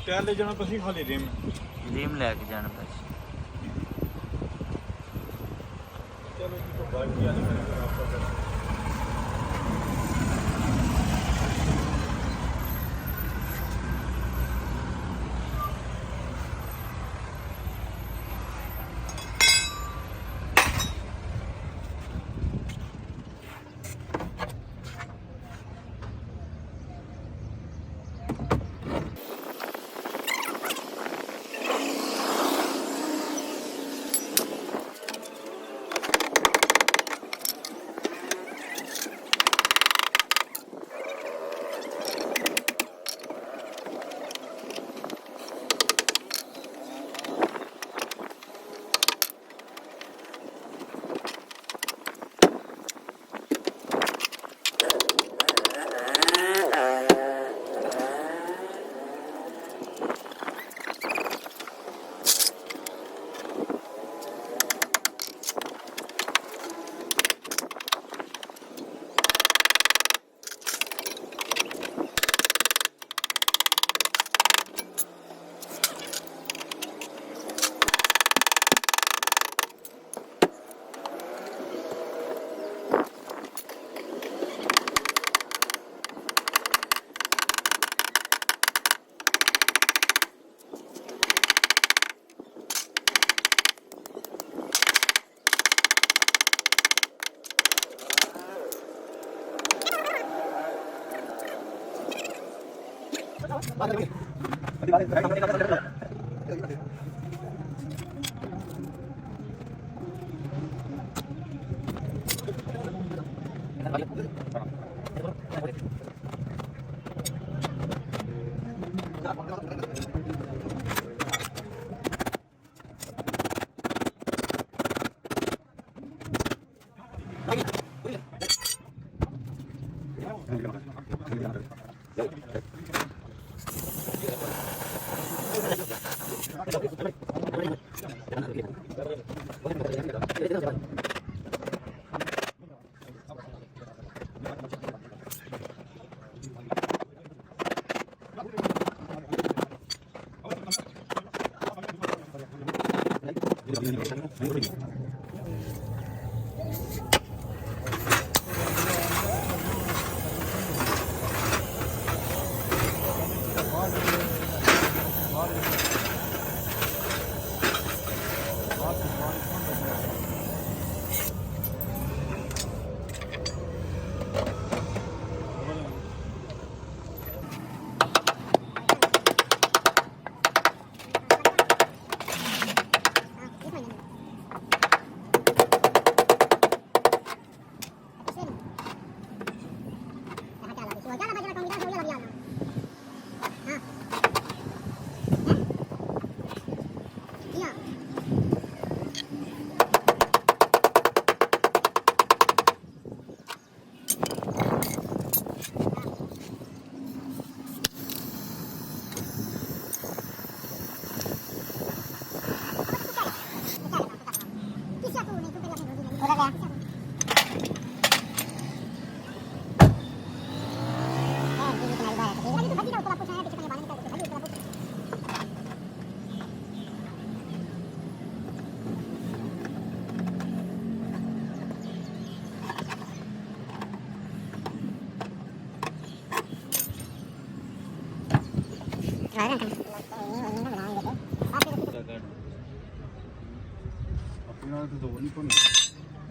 Tyre ਲੈ ਜਾਣਾ ਤੁਸੀਂ ਖਾਲੀ ਰਿਮ ਲੈ ਕੇ ਜਾਣਾ ਬਸ। ਚਲੋ ਜੀ ਤੋਂ ਬਾਅਦ ਕੀ ਆਲੇ ਆਪਾਂ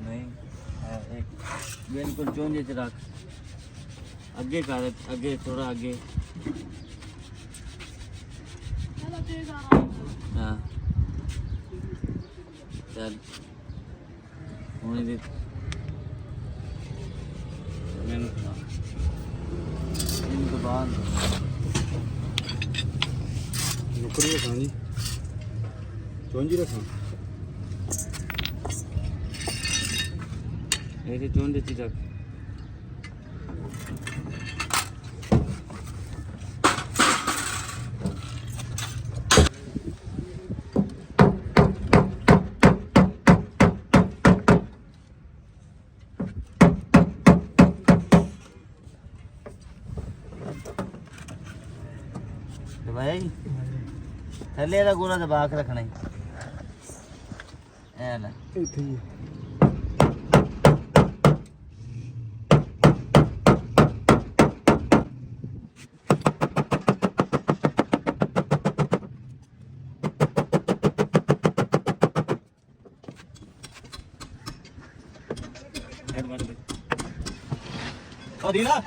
नहीं बिल्कुल चोंजे च रख अगे कर अगे थोड़ा अगे हाँ चल होने दे इनको बांध नौकरी रखा जी चौंजी रखा ऐसे चोंजे च रख ਦਬਾਇਆ ਜੀ ਥੱਲੇ ਦਾ ਗੋਲਾ ਦਬਾ ਕੇ ਰੱਖਣਾ ਜੀ ਐ ਲੈ ਇੱਥੇ ਹੀ ਆ ਦੀ ਨਾ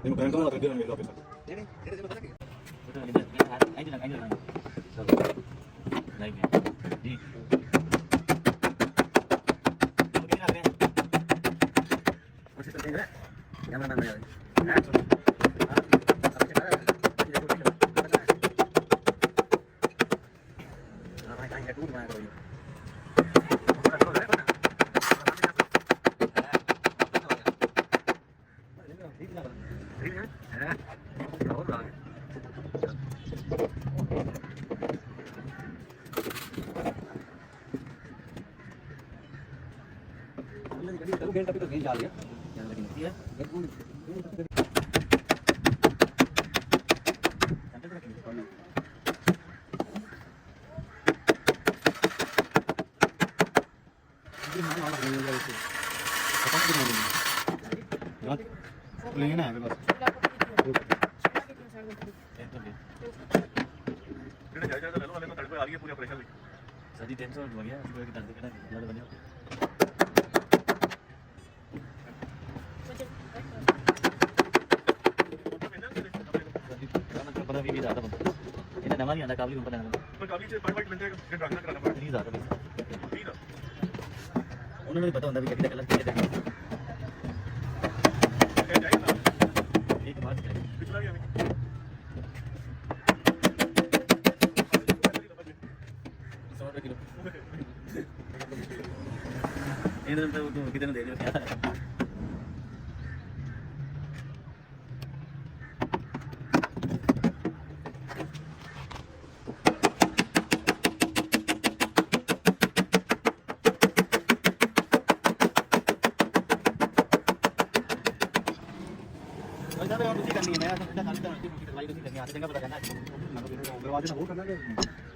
ਇਹਨੂੰ ਬੈਂਕ ਤੋਂ ਲੱਗ ਗਿਆ ਮੇਰੇ ਆਫਿਸ प्लेन है बस सारी 300 हो गया कि तंग करना लड़ बने पता भी ज्यादा बंदा इन्हें नवा नहीं आंदा काबली को पता नहीं पर काबली से परफेक्ट मिलते हैं फिर ड्राइंग कराना पड़ता है नहीं ज्यादा उन्होंने पता होता भी कितना कलर कितने ਇਹਨਾਂ ਨੂੰ ਤਾਂ ਕਿਤੇ ਨੂੰ ਦੇ ਦਿਓ ਕਿਆ ਉਹਦਾ ਤਾਂ ਤੁਸੀਂ ਕਰਨੀ ਹੈ ਮੈਂ ਤਾਂ ਕੱਲ ਤਾਂ ਤੁਸੀਂ ਕਰਵਾਈ ਤੁਸੀਂ ਕਰਨੀ ਆ ਚੰਗਾ ਪਤਾ ਕਰਨਾ ਦਰਵਾਜ਼ੇ ਨਾਲ ਹੋਰ ਕਰਨਾ ਕਿ